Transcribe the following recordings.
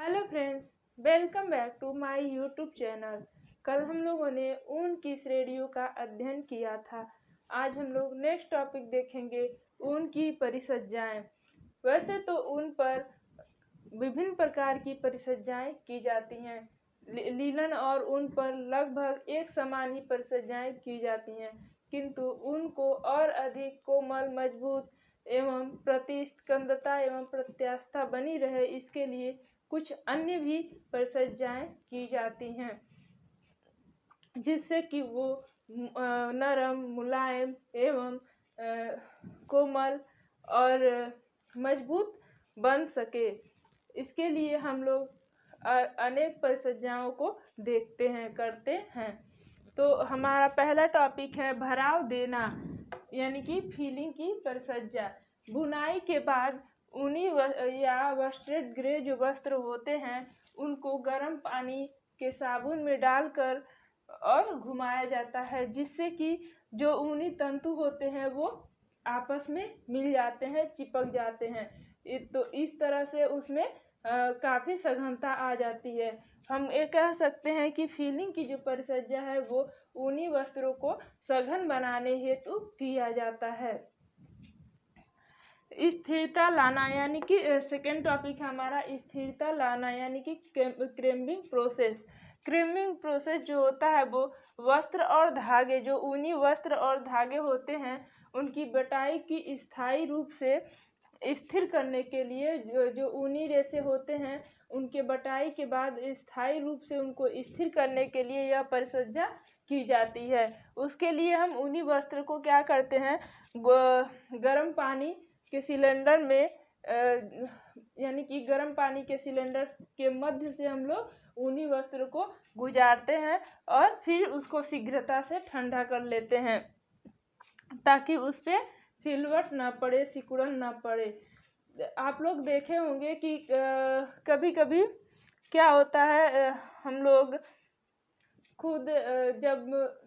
Hello friends, welcome back to my YouTube channel. कल हम लोगों ने ऊन की श्रेणियों का अध्ययन किया था। आज हम लोग नेक्स्ट टॉपिक देखेंगे, ऊन की परिसज्जाएं। वैसे तो ऊन पर विभिन्न प्रकार की परिसज्जाएं की जाती हैं। लीलन और ऊन पर लगभग एक समान ही परिसज्जाएं की जाती हैं, किंतु ऊन को और अधिक कोमल, मजबूत एवं प्रतिस्कंदता एवं प्रत्यास्थता बनी रहे, इसके लिए कुछ अन्य भी परिचर्याएं की जाती हैं, जिससे कि वो नरम, मुलायम एवं कोमल और मजबूत बन सके। इसके लिए हम लोग अनेक परिचर्याओं को देखते हैं, करते हैं। तो हमारा पहला टॉपिक है भराव देना, यानी कि फीलिंग की परिचर्या। बुनाई के बाद ऊनी या वस्ट्रेड ग्रे जो वस्त्र होते हैं, उनको गर्म पानी के साबुन में डालकर और घुमाया जाता है, जिससे कि जो ऊनी तंतु होते हैं वो आपस में मिल जाते हैं, चिपक जाते हैं। तो इस तरह से उसमें काफ़ी सघनता आ जाती है। हम ये कह सकते हैं कि फीलिंग की जो परिचर्या है वो ऊनी वस्त्रों को सघन बनाने हेतु किया जाता है। स्थिरता लाना, यानी कि सेकेंड टॉपिक है हमारा स्थिरता लाना, यानी कि क्रेम्बिंग प्रोसेस। क्रेम्बिंग प्रोसेस जो होता है वो वस्त्र और धागे, जो ऊनी वस्त्र और धागे होते हैं, उनकी बटाई की स्थायी रूप से स्थिर करने के लिए जो ऊनी रेशे होते हैं, उनके बटाई के बाद स्थायी रूप से उनको स्थिर करने के लिए यह परिचर्या की जाती है। उसके लिए हम ऊनी वस्त्र को क्या करते हैं, गर्म पानी के सिलेंडर में यानी कि गर्म पानी के सिलेंडर के मध्य से हम लोग ऊनी वस्त्र को गुजारते हैं और फिर उसको शीघ्रता से ठंडा कर लेते हैं, ताकि उस पर सिलवट ना पड़े, सिकुड़न ना पड़े। आप लोग देखे होंगे कि कभी कभी क्या होता है, हम लोग खुद जब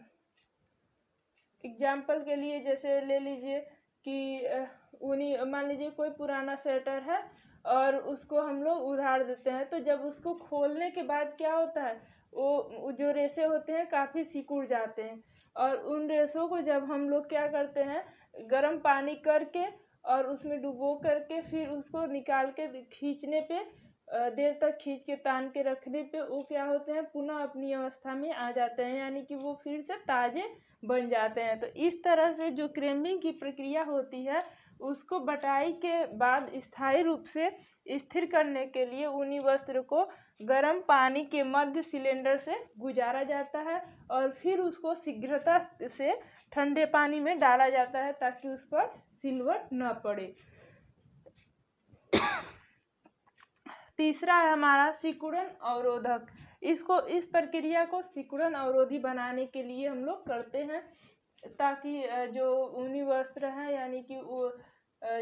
एग्जाम्पल के लिए जैसे ले लीजिए कि ऊनी, मान लीजिए कोई पुराना स्वेटर है और उसको हम लोग उधार देते हैं, तो जब उसको खोलने के बाद क्या होता है, वो जो रेशे होते हैं काफ़ी सिकुड़ जाते हैं। और उन रेशों को जब हम लोग क्या करते हैं, गर्म पानी करके और उसमें डुबो करके फिर उसको निकाल के खींचने पे, देर तक खींच के तान के रखने पे वो क्या होते हैं, पुनः अपनी अवस्था में आ जाते हैं, यानी कि वो फिर से ताजे बन जाते हैं। तो इस तरह से जो क्रेम्बिंग की प्रक्रिया होती है, उसको बटाई के बाद स्थायी रूप से स्थिर करने के लिए ऊनी वस्त्र को गर्म पानी के मध्य सिलेंडर से गुजारा जाता है और फिर उसको शीघ्रता से ठंडे पानी में डाला जाता है, ताकि उस पर सिलवट न पड़े। तीसरा है हमारा सिकुड़न अवरोधक। इस प्रक्रिया को सिकुड़न अवरोधी बनाने के लिए हम लोग करते हैं, ताकि जो ऊनी वस्त्र हैं, यानी कि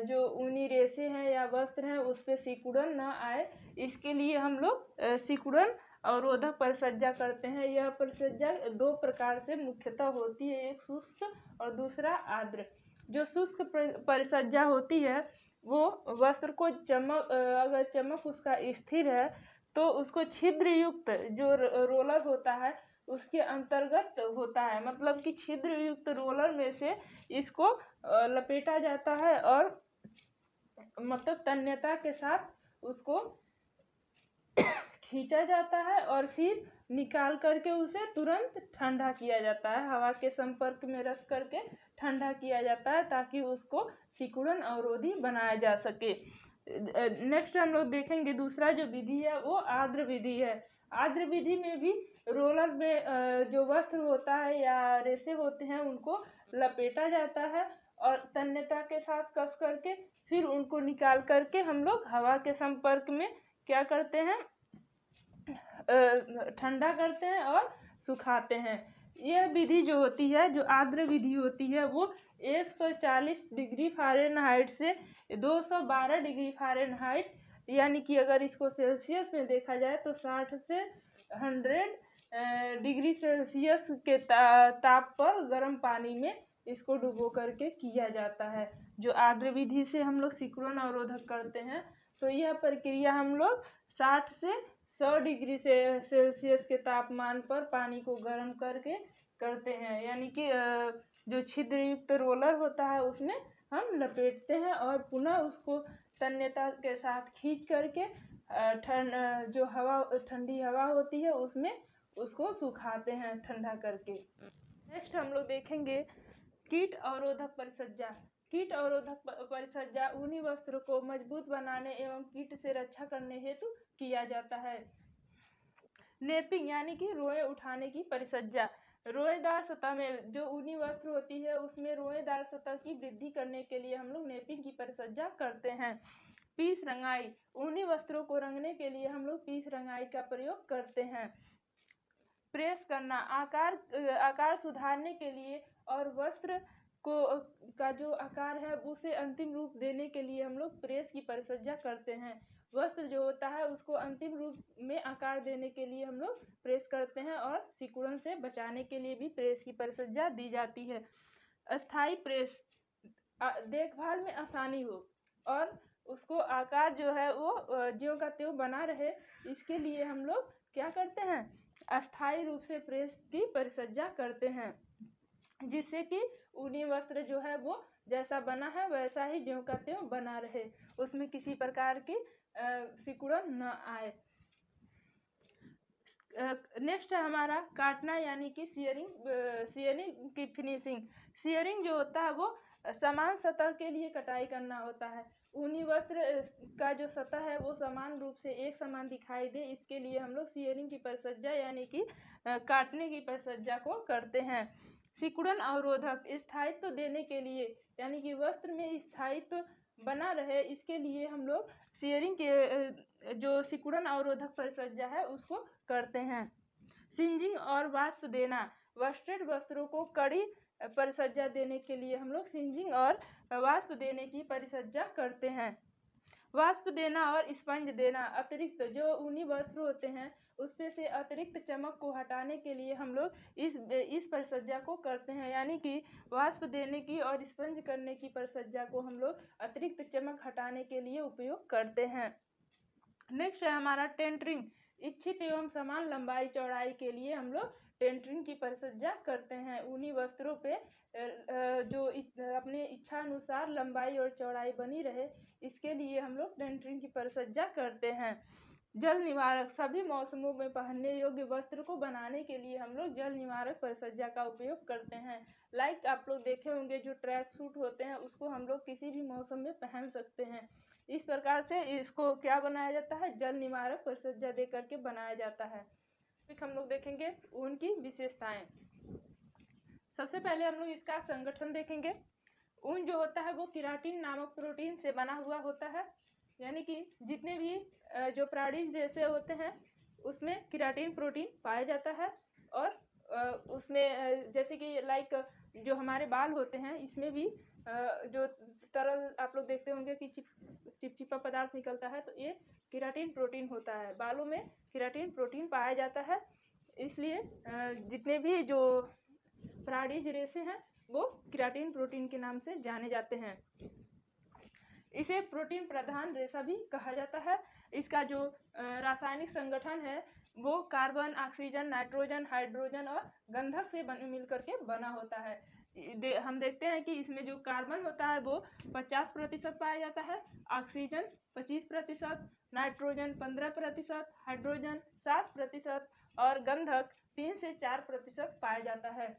जो ऊनी रेशे हैं या वस्त्र हैं, उस पर सिकुड़न ना आए, इसके लिए हम लोग सिकुड़न अवरोधक परिचर्या करते हैं। यह परिचर्या दो प्रकार से मुख्यतः होती है, एक शुष्क और दूसरा आर्द्र। जो शुष्क परिचर्या होती है वो वस्त्र को अगर चमक उसका स्थिर है तो उसको छिद्र युक्त जो रोलर होता है उसके अंतर्गत होता है, मतलब कि छिद्र युक्त रोलर में से इसको लपेटा जाता है और मतलब तन्यता के साथ उसको खींचा जाता है और फिर निकाल करके उसे तुरंत ठंडा किया जाता है, हवा के संपर्क में रख करके ठंडा किया जाता है, ताकि उसको सिकुड़न अवरोधी बनाया जा सके। नेक्स्ट हम लोग देखेंगे दूसरा जो विधि है वो आर्द्र विधि है। आर्द्र विधि में भी रोलर में जो वस्त्र होता है या रेशे होते हैं उनको लपेटा जाता है और तन्यता के साथ कस करके फिर उनको निकाल करके हम लोग हवा के संपर्क में क्या करते हैं, ठंडा करते हैं और सुखाते हैं। यह विधि जो होती है, जो आर्द्र विधि होती है, वो 140 डिग्री फ़ारेनहाइट से 212 डिग्री फ़ारेनहाइट, यानी कि अगर इसको सेल्सियस में देखा जाए तो 60 से 100 डिग्री सेल्सियस के ताप पर गर्म पानी में इसको डुबो करके किया जाता है। जो आर्द्र विधि से हम लोग सिकुड़न अवरोधक करते हैं तो यह प्रक्रिया हम लोग 60 से 100 डिग्री सेल्सियस के तापमान पर पानी को गर्म करके करते हैं। यानी कि जो छिद्रयुक्त रोलर होता है उसमें हम लपेटते हैं और पुनः उसको तन्यता के साथ खींच करके जो ठंडी हवा होती है उसमें उसको सुखाते हैं ठंडा करके। नेक्स्ट हम लोग देखेंगे कीट अवरोधक परिसज्जा। कीट अवरोधक परिसज्जा ऊनी वस्त्र को मजबूत बनाने एवं कीट से रक्षा करने हेतु किया जाता है। नेपिंग यानी कि रोए उठाने की परिसज्जा। रोएदार सतह में जो ऊनी वस्त्र होती है उसमें रोएदार सतह की वृद्धि करने के लिए हम लोग नेपिंग की परिसज्जा करते हैं। पीस रंगाई, ऊनी वस्त्रों को रंगने के लिए हम लोग पीस रंगाई का प्रयोग करते हैं। प्रेस करना, आकार सुधारने के लिए और वस्त्र का जो आकार है उसे अंतिम रूप देने के लिए हम लोग प्रेस की परिसज्जा करते हैं। वस्त्र जो होता है उसको अंतिम रूप में आकार देने के लिए हम लोग प्रेस करते हैं और सिकुड़न से बचाने के लिए भी प्रेस की परिसज्जा दी जाती है। अस्थाई प्रेस, देखभाल में आसानी हो और उसको आकार जो है वो ज्यों का त्यों बना रहे, इसके लिए हम लोग क्या करते हैं, अस्थायी रूप से प्रेस की परिसज्जा करते हैं, जिससे कि ऊनी वस्त्र जो है वो जैसा बना है वैसा ही ज्यों का त्यों बना रहे, उसमें किसी प्रकार की सिकुड़न न आए। नेक्स्ट है हमारा काटना यानी कि सियरिंग की फिनिशिंग। सियरिंग जो होता है वो समान सतह के लिए कटाई करना होता है। ऊनी वस्त्र का जो सतह है वो समान रूप से एक समान दिखाई दे, इसके लिए हम लोग सियरिंग की परिसज्जा यानी कि काटने की परिसज्जा को करते हैं। सिकुड़न अवरोधक, स्थायित्व देने के लिए यानी कि वस्त्र में स्थायित्व बना रहे, इसके लिए हम लोग सियरिंग के जो सिकुड़न अवरोधक परिसज्जा है उसको करते हैं। सिंजिंग और वाष्प देना, वस्ट्रेड वस्त्रों को कड़ी परिसज्जा देने के लिए हम लोग सिंजिंग और वाष्प देने की परिसज्जा करते हैं। वाष्प देना और स्पंज देना, अतिरिक्त जो ऊनी वस्त्र होते हैं उसपे से अतिरिक्त चमक को हटाने के लिए हम लोग इस परिसज्जा को करते हैं, यानी कि वाष्प देने की और स्पंज करने की परिसज्जा को हम लोग अतिरिक्त चमक हटाने के लिए उपयोग करते हैं। नेक्स्ट है हमारा टेंटरिंग। इच्छित एवं समान लंबाई चौड़ाई के लिए हम लोग टेंटरिंग की परिसज्जा करते हैं। ऊनी वस्त्रों पे जो अपने इच्छा अनुसार लंबाई और चौड़ाई बनी रहे, इसके लिए हम लोग टेंटरिंग की परिसज्जा करते हैं। जल निवारक, सभी मौसमों में पहनने योग्य वस्त्र को बनाने के लिए हम लोग जल निवारक परिसज्जा का उपयोग करते हैं। लाइक आप लोग देखे होंगे जो ट्रैक सूट होते हैं उसको हम लोग किसी भी मौसम में पहन सकते हैं। इस प्रकार से इसको क्या बनाया जाता है, जल निवारक परिसज्जा दे करके बनाया जाता है। फिर हम लोग देखेंगे ऊन की विशेषताएं। सबसे पहले हम लोग इसका संगठन देखेंगे। ऊन जो होता है वो केराटिन नामक प्रोटीन से बना हुआ होता है, यानी कि जितने भी जो प्राणी जैसे होते हैं उसमें केराटिन प्रोटीन पाया जाता है। और उसमें जैसे कि लाइक जो हमारे बाल होते हैं इसमें भी जो तरल आप लोग देखते होंगे कि चिपचिपा पदार्थ निकलता है, तो ये केराटिन प्रोटीन होता है। बालों में केराटिन प्रोटीन पाया जाता है, इसलिए जितने भी जो प्राणीज रेशे हैं वो केराटिन प्रोटीन के नाम से जाने जाते हैं। इसे प्रोटीन प्रधान रेशा भी कहा जाता है। इसका जो रासायनिक संगठन है वो कार्बन, ऑक्सीजन, नाइट्रोजन, हाइड्रोजन और गंधक से मिलकर के बना होता है। हम देखते हैं कि इसमें जो कार्बन होता है वो 50% पाया जाता है, ऑक्सीजन 25%, नाइट्रोजन 15%, हाइड्रोजन 7% और गंधक 3 से 4% पाया जाता है।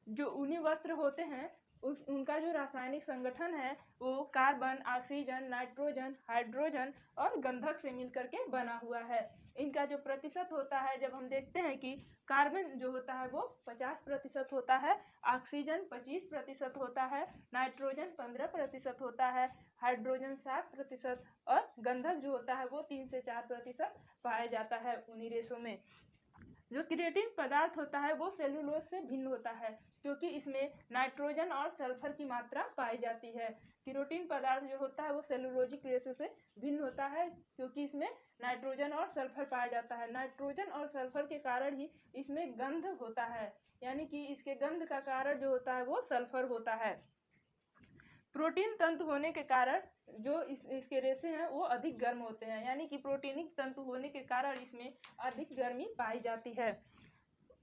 जो ऊनी वस्त्र होते हैं उनका जो रासायनिक संगठन है वो कार्बन, ऑक्सीजन, नाइट्रोजन, हाइड्रोजन और गंधक से मिलकर के बना हुआ है। इनका जो प्रतिशत होता है, जब हम देखते हैं कि कार्बन जो होता है वो 50% होता है, ऑक्सीजन 25% होता है, नाइट्रोजन 15% होता है, हाइड्रोजन 7% और गंधक जो होता है वो 3 से 4% पाया जाता है ऊनी रेशों में। जो केराटिन पदार्थ होता है वो सेलुलोज से भिन्न होता है, क्योंकि इसमें नाइट्रोजन और सल्फर की मात्रा पाई जाती है। केराटिन पदार्थ जो होता है वो सेलुलोजिक रेशो से भिन्न होता है, क्योंकि इसमें नाइट्रोजन और सल्फर पाया जाता है। नाइट्रोजन और सल्फर के कारण ही इसमें गंध होता है, यानी कि इसके गंध का कारण जो होता है वो सल्फर होता है। प्रोटीन तंतु होने के कारण जो इसके रेशे हैं वो अधिक गर्म होते हैं, यानी कि प्रोटीनिक तंतु होने के कारण इसमें अधिक गर्मी पाई जाती है।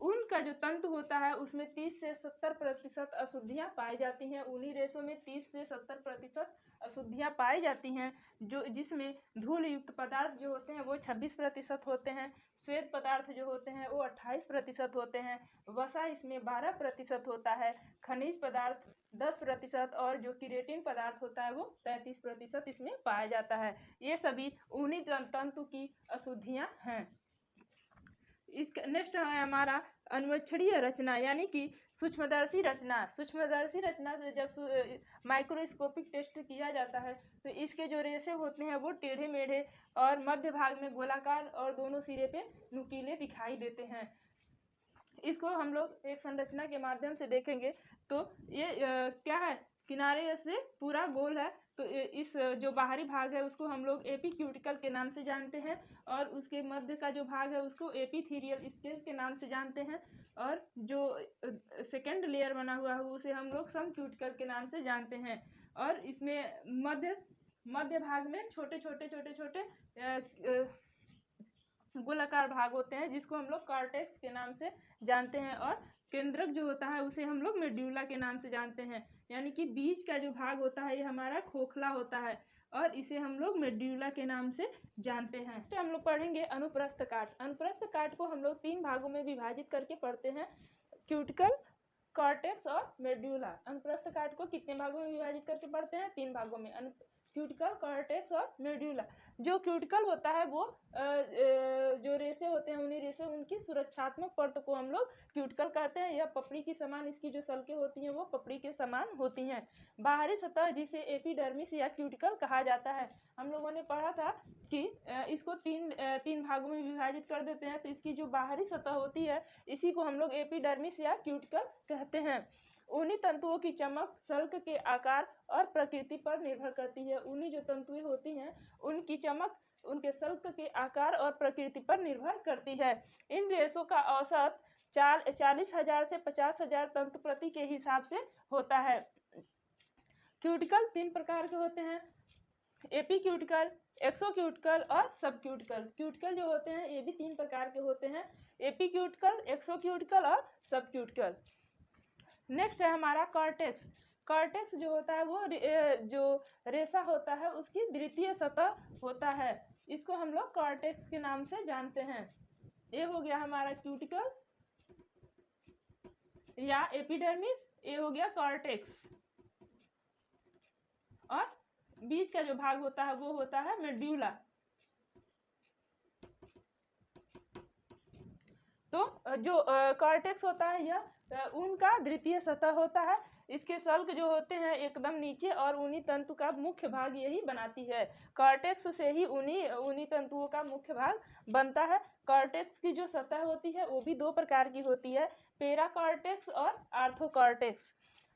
ऊन का जो तंतु होता है उसमें 30 से 70% अशुद्धियाँ पाई जाती हैं। ऊनी रेशों में 30 से 70% अशुद्धियाँ पाई जाती हैं, जो जिसमें धूल युक्त पदार्थ जो होते हैं वो 26% होते हैं, श्वेत पदार्थ जो होते हैं वो 28% होते हैं, वसा इसमें 12% होता है, खनिज पदार्थ 10% और जो केराटिन पदार्थ होता है वो 33% इसमें पाया जाता है। ये सभी ऊनी तंतु की अशुद्धियाँ हैं। इसका नेक्स्ट है हमारा अन्वेक्षणीय रचना, यानी कि सूक्ष्मदर्शी रचना। सूक्ष्मदर्शी रचना से जब माइक्रोस्कोपिक टेस्ट किया जाता है तो इसके जो रेशे होते हैं वो टेढ़े मेढ़े और मध्य भाग में गोलाकार और दोनों सिरे पे नुकीले दिखाई देते हैं। इसको हम लोग एक संरचना के माध्यम से देखेंगे तो ये क्या है, किनारे से पूरा गोल है, तो इस जो बाहरी भाग है उसको हम लोग एपिक्यूटिकल के नाम से जानते हैं और उसके मध्य का जो भाग है उसको एपिथेलियल स्केल के नाम से जानते हैं और जो सेकेंड लेयर बना हुआ है उसे हम लोग समक्यूटिकल के नाम से जानते हैं। और इसमें मध्य भाग में छोटे छोटे गोलाकार भाग होते हैं जिसको हम लोग कॉर्टेक्स के नाम से जानते हैं और केंद्रक जो होता है उसे हम लोग मेड्यूला के नाम से जानते हैं, यानी कि बीच का जो भाग होता है ये हमारा खोखला होता है और इसे हम लोग मेड्यूला के नाम से जानते हैं। तो हम लोग पढ़ेंगे अनुप्रस्थ काट। अनुप्रस्थ काट को हम लोग 3 भागों में विभाजित करके पढ़ते हैं, क्यूटिकल, कॉर्टेक्स और मेड्यूला। अनुप्रस्थ काट को कितने भागों में विभाजित करके पढ़ते हैं? 3 भागों में, क्यूटिकल, कॉर्टेक्स और मेड्यूला। जो क्यूटिकल होता है वो जो रेशे होते हैं उन्हीं रेशे उनकी सुरक्षात्मक परत को हम लोग क्यूटिकल कहते हैं। यह पपड़ी की समान, इसकी जो सल्कें होती हैं वो पपड़ी के समान होती हैं। बाहरी सतह जिसे एपिडर्मिस या क्यूटिकल कहा जाता है। हम लोगों ने पढ़ा था कि इसको तीन भागों में विभाजित कर देते हैं, तो इसकी जो बाहरी सतह होती है इसी को हम लोग एपिडर्मिस या क्यूटिकल कहते हैं। ऊनी तंतुओं की चमक सल्क के आकार और प्रकृति पर निर्भर करती है। ऊनी जो तंतुएं होती हैं उनकी चमक उनके सल्क के आकार और प्रकृति पर निर्भर करती है। इन रेशों का औसत 40,000 से 50,000 तंतु प्रति के हिसाब से होता है। क्यूटिकल 3 प्रकार के होते हैं, एपीक्यूटिकल, एक्सोक्यूटिकल और सबक्यूटिकल। क्यूटिकल जो होते हैं ये भी 3 प्रकार के होते हैं, एपीक्यूटिकल, एक्सोक्यूटिकल और सबक्यूटिकल। नेक्स्ट है हमारा कॉर्टेक्स। कॉर्टेक्स जो होता है वो जो रेशा होता है उसकी द्वितीय सतह होता है, इसको हम लोग कॉर्टेक्स के नाम से जानते हैं। ये हो गया हमारा क्यूटिकल या एपिडर्मिस, ये हो गया कॉर्टेक्स, और बीच का जो भाग होता है वो होता है मेड्यूला। तो जो कॉर्टेक्स होता है यह ऊन का द्वितीय सतह होता है। इसके सल्क जो होते हैं एकदम नीचे और ऊनी तंतु का मुख्य भाग यही बनाती है। कॉर्टेक्स से ही ऊनी तंतुओं का मुख्य भाग बनता है। कॉर्टेक्स की जो सतह होती है वो भी 2 प्रकार की होती है, पेराकॉर्टेक्स और आर्थोकॉर्टेक्स।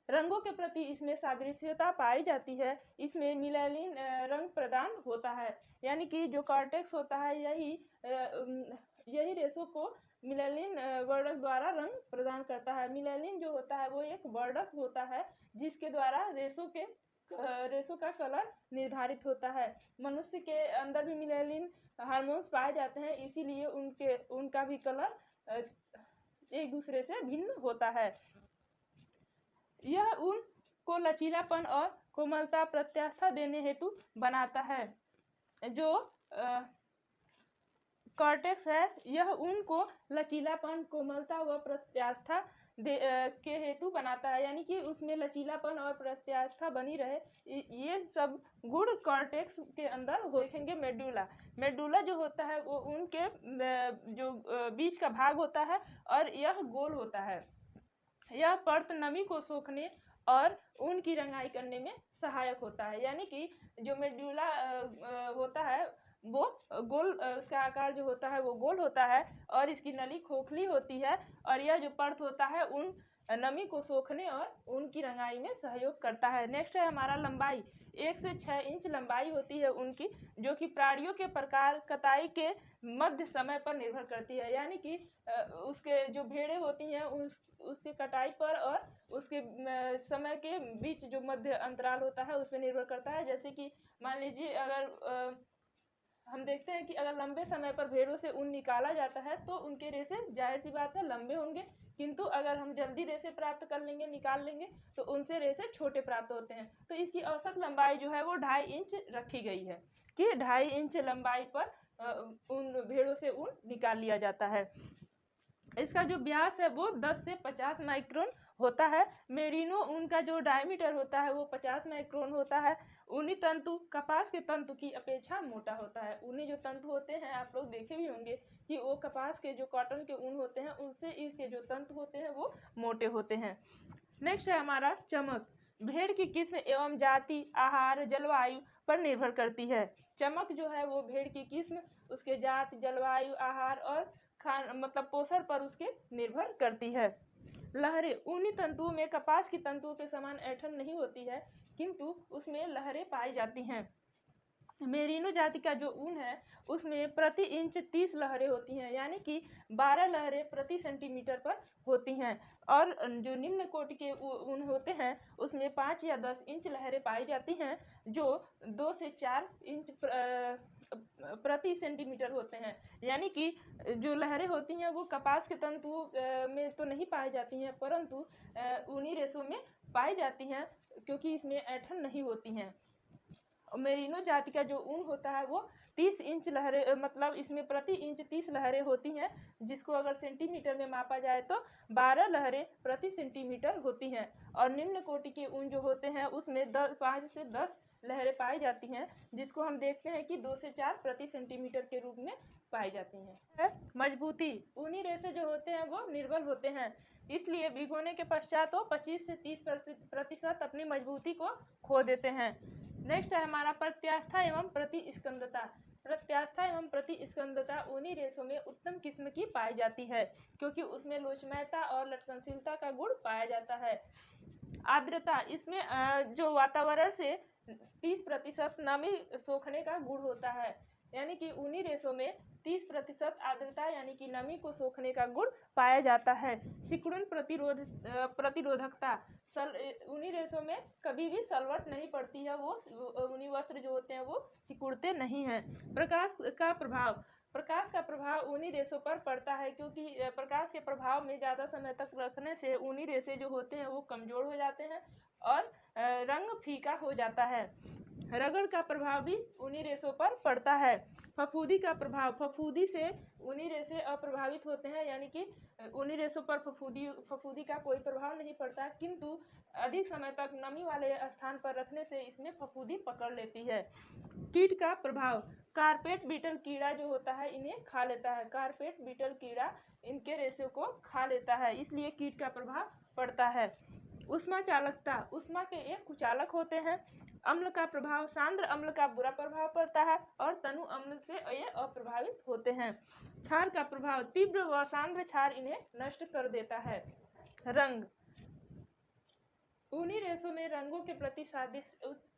रंगों के प्रति इसमें सादृश्यता पाई जाती है। इसमें मिलेनिन रंग प्रदान होता है, यानी कि जो कॉर्टेक्स होता है यही रेशों को मिलेनिन वर्णक द्वारा रंग प्रदान करता है। मिलेनिन जो होता है वो एक वर्णक होता है जिसके द्वारा रेशों का कलर निर्धारित होता है। मनुष्य के अंदर भी मिलेनिन हार्मोन्स पाए जाते हैं, इसीलिए उनका भी कलर एक दूसरे से भिन्न होता है। यह ऊन को लचीलापन और कोमलता प्रत्यास्था देने हेतु बनाता है। जो कॉर्टेक्स है यह ऊन को लचीलापन, कोमलता व प्रत्यास्था के हेतु बनाता है, यानी कि उसमें लचीलापन और प्रत्यास्था बनी रहे, ये सब गुण कॉर्टेक्स के अंदर देखेंगे। मेडुला जो होता है वो ऊन के जो बीच का भाग होता है और यह गोल होता है। यह परत नमी को सोखने और ऊन की रंगाई करने में सहायक होता है, यानी कि जो मेडुला होता है वो गोल, उसका आकार जो होता है वो गोल होता है और इसकी नली खोखली होती है और यह जो परत होता है ऊन नमी को सोखने और ऊन की रंगाई में सहयोग करता है। नेक्स्ट है हमारा लंबाई। 1 से 6 इंच लंबाई होती है ऊन की, जो कि प्राणियों के प्रकार कताई के मध्य समय पर निर्भर करती है। यानी कि उसके जो भेड़ें होती हैं उसके कटाई पर और उसके समय के बीच जो मध्य अंतराल होता है उसमें निर्भर करता है। जैसे कि मान लीजिए अगर हम देखते हैं कि अगर लंबे समय पर भेड़ों से ऊन निकाला जाता है तो उनके रेशे जाहिर सी बात है लंबे होंगे, किंतु अगर हम जल्दी रेशे प्राप्त कर लेंगे, निकाल लेंगे, तो उनसे रेशे छोटे प्राप्त होते हैं। तो इसकी औसत लंबाई जो है वो 2.5 इंच रखी गई है कि 2.5 इंच लंबाई पर उन भेड़ों से ऊन निकाल लिया जाता है। इसका जो व्यास है वो 10 से 50 माइक्रोन होता है। मेरिनो ऊन का जो डायमीटर होता है वो 50 माइक्रोन होता है। ऊनी तंतु कपास के तंतु की अपेक्षा मोटा होता है। ऊनी जो तंतु होते हैं आप लोग देखे भी होंगे कि वो कपास के जो कॉटन के ऊन होते हैं उनसे इसके जो तंतु होते हैं वो मोटे होते हैं। नेक्स्ट है हमारा चमक। भेड़ की किस्म एवं जाति, आहार, जलवायु पर निर्भर करती है। चमक जो है वो भेड़ की किस्म, उसके जाति, जलवायु, आहार और मतलब पोषण पर उसके निर्भर करती है। लहरें। ऊनी तंतुओं में कपास की तंतुओं के समान ऐंठन नहीं होती है, किंतु उसमें लहरें पाई जाती हैं। मेरिनो जाति का जो ऊन है उसमें प्रति इंच 30 लहरें होती हैं, यानी कि 12 लहरें प्रति सेंटीमीटर पर होती हैं। और जो निम्न कोटि के ऊन होते हैं उसमें 5 या 10 इंच लहरें पाई जाती हैं, जो 2 से 4 इंच प्रति सेंटीमीटर होते हैं। यानी कि जो लहरें होती हैं वो कपास के तंतुओं में तो नहीं पाई जाती हैं, परंतु ऊनी रेशों में पाई जाती हैं, क्योंकि इसमें ऐंठन नहीं होती हैं। मेरिनो जाति का जो ऊन होता है वो 30 इंच लहरें, मतलब इसमें प्रति इंच 30 लहरें होती हैं, जिसको अगर सेंटीमीटर में मापा जाए तो 12 लहरें प्रति सेंटीमीटर होती हैं। और निम्न कोटि के ऊन जो होते हैं उसमें 5 से 10 लहरें पाई जाती हैं, जिसको हम देखते हैं कि 2 से 4 प्रति सेंटीमीटर के रूप में पाई जाती हैं। मजबूती। ऊनी रेशे जो होते हैं वो निर्बल होते हैं, इसलिए भिगोने के पश्चात वो 25 से 30% अपनी मजबूती को खो देते हैं। नेक्स्ट है हमारा प्रत्यास्था एवं प्रतिस्कंदता। प्रत्यास्था एवं प्रतिस्कंदता ऊनी रेशों में उत्तम किस्म की पाई जाती है, क्योंकि उसमें लोचमयता और लटकनशीलता का गुण पाया जाता है। आर्द्रता। इसमें जो वातावरण से 30% नमी सोखने का गुण होता है, यानी कि ऊनी रेशों में 30% आर्द्रता यानी कि नमी को सोखने का गुण पाया जाता है। सिकुड़न प्रतिरोधकता। ऊनी रेशों में कभी भी सलवट नहीं पड़ती है, वो ऊनी वस्त्र जो होते हैं वो सिकुड़ते नहीं हैं। प्रकाश का प्रभाव। प्रकाश का प्रभाव ऊनी रेशों पर पड़ता है, क्योंकि प्रकाश के प्रभाव में ज़्यादा समय तक रखने से ऊनी रेशे जो होते हैं वो कमज़ोर हो जाते हैं और रंग फीका हो जाता है। रगड़ का प्रभाव भी ऊनी रेशों पर पड़ता है। फफूंदी का प्रभाव। फफूंदी से ऊनी रेशे अप्रभावित होते हैं, यानी कि ऊनी रेशों पर फफूंदी का कोई प्रभाव नहीं पड़ता, किंतु अधिक समय तक नमी वाले स्थान पर रखने से इसमें फफूंदी पकड़ लेती है। कीट का प्रभाव। कारपेट बीटल कीड़ा जो होता है इन्हें खा लेता है। कारपेट बीटल कीड़ा इनके रेशे को खा लेता है, इसलिए कीट का प्रभाव पड़ता है। उष्मा चालकता। उष्मा के एक कुचालक होते हैं। अम्ल का प्रभाव। सांद्र अम्ल का बुरा प्रभाव पड़ता है और तनु अम्ल से ये अप्रभावित होते हैं। क्षार का प्रभाव। तीव्र व सांद्र क्षार इन्हें नष्ट कर देता है। रंग। ऊनी रेशों में रंगों के प्रति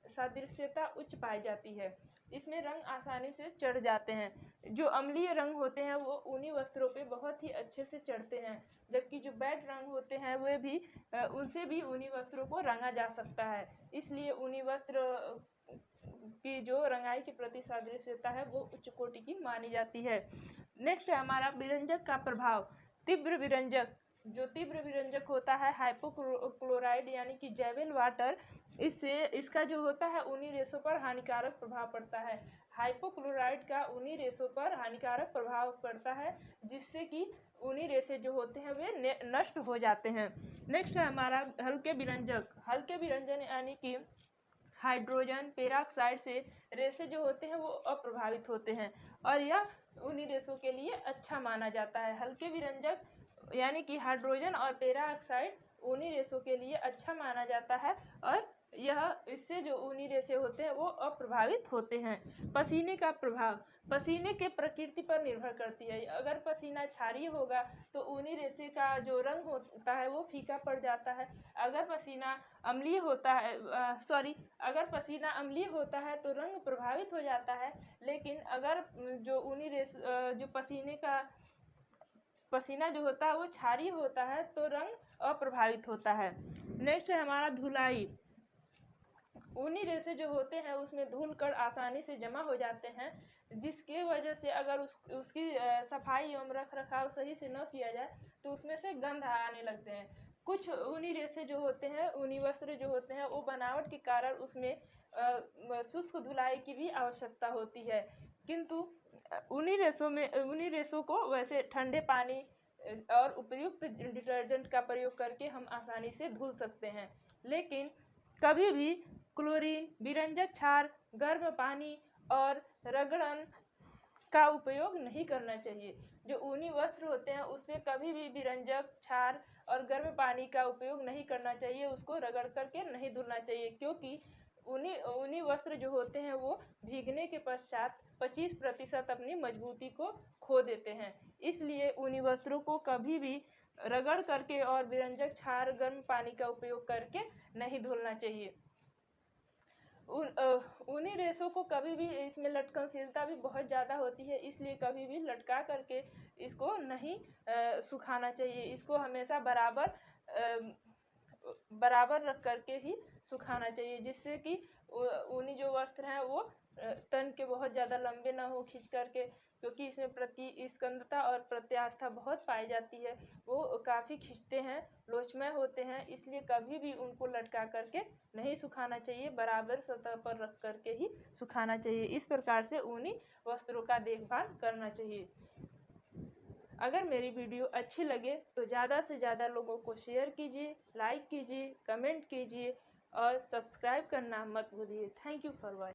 सादृश्यता उच्च पाई जाती है। इसमें रंग आसानी से चढ़ जाते हैं। जो अम्लीय रंग होते हैं वो ऊनी वस्त्रों पे बहुत ही अच्छे से चढ़ते हैं, जबकि जो बैड रंग होते हैं वे भी उनसे भी ऊनी वस्त्रों को रंगा जा सकता है। इसलिए ऊनी वस्त्र की जो रंगाई के प्रति सादृश्यता है वो उच्च कोटि की मानी जाती है। नेक्स्ट है हमारा विरंजक का प्रभाव। तीव्र विरंजक। जो तीव्र विरंजक होता है हाइपोक्लोराइड यानी कि जैविल वाटर, इसका जो होता है ऊनी रेशों पर हानिकारक प्रभाव पड़ता है। हाइपोक्लोराइड का ऊनी रेशों पर हानिकारक प्रभाव पड़ता है, जिससे कि ऊनी रेशे जो होते हैं वे नष्ट हो जाते हैं। नेक्स्ट है हमारा हल्के विरंजक। हल्के विरंजन यानी कि हाइड्रोजन पेरोक्साइड से रेशे जो होते हैं वो अप्रभावित होते हैं, और यह ऊनी रेशों के लिए अच्छा माना जाता है। हल्के विरंजक यानी कि हाइड्रोजन और पेरोक्साइड ऊनी रेशों के लिए अच्छा माना जाता है, और इससे जो ऊनी रेशे होते हैं वो अप्रभावित होते हैं। पसीने का प्रभाव पसीने के प्रकृति पर निर्भर करती है। अगर पसीना क्षारीय होगा तो ऊनी रेशे का जो रंग होता है वो फीका पड़ जाता है। अगर पसीना अम्लीय होता है अगर पसीना अम्लीय होता है तो रंग प्रभावित हो जाता है। लेकिन अगर जो जो पसीना जो होता है वो क्षारीय होता है तो रंग अप्रभावित होता है। नेक्स्ट है हमारा धुलाई। ऊनी रेशे जो होते हैं उसमें धूल कण आसानी से जमा हो जाते हैं, जिसके वजह से अगर उसकी सफाई एवं रख रखाव सही से न किया जाए तो उसमें से गंध आने लगते हैं। कुछ ऊनी रेशे जो होते हैं, ऊनी वस्त्र जो होते हैं, वो बनावट के कारण उसमें शुष्क धुलाई की भी आवश्यकता होती है। किंतु ऊनी रेशों को वैसे ठंडे पानी और उपयुक्त डिटर्जेंट का प्रयोग करके हम आसानी से धुल सकते हैं। लेकिन कभी भी क्लोरीन, विरंजक क्षार, गर्म पानी और रगड़न का उपयोग नहीं करना चाहिए। जो ऊनी वस्त्र होते हैं उसमें कभी भी विरंजक क्षार और गर्म पानी का उपयोग नहीं करना चाहिए। उसको रगड़ करके नहीं धुलना चाहिए, क्योंकि ऊनी वस्त्र जो होते हैं वो भीगने के पश्चात 25% अपनी मजबूती को खो देते हैं। इसलिए ऊनी वस्त्रों को कभी भी रगड़ करके और विरंजक क्षार, गर्म पानी का उपयोग करके नहीं धुलना चाहिए। ऊनी रेशों को कभी भी इसमें लटकनशीलता भी बहुत ज़्यादा होती है, इसलिए कभी भी लटका करके इसको नहीं सुखाना चाहिए। इसको हमेशा बराबर रख करके ही सुखाना चाहिए, जिससे कि ऊनी जो वस्त्र हैं वो तन के बहुत ज़्यादा लंबे ना हो खींच करके, क्योंकि इसमें स्कंदता और प्रत्यास्था बहुत पाई जाती है। वो काफ़ी खींचते हैं, लोचमय होते हैं, इसलिए कभी भी उनको लटका करके नहीं सुखाना चाहिए, बराबर सतह पर रख करके ही सुखाना चाहिए। इस प्रकार से ऊनी वस्त्रों का देखभाल करना चाहिए। अगर मेरी वीडियो अच्छी लगे तो ज़्यादा से ज़्यादा लोगों को शेयर कीजिए, लाइक कीजिए, कमेंट कीजिए और सब्सक्राइब करना मत भूलिए। Thank you for watching.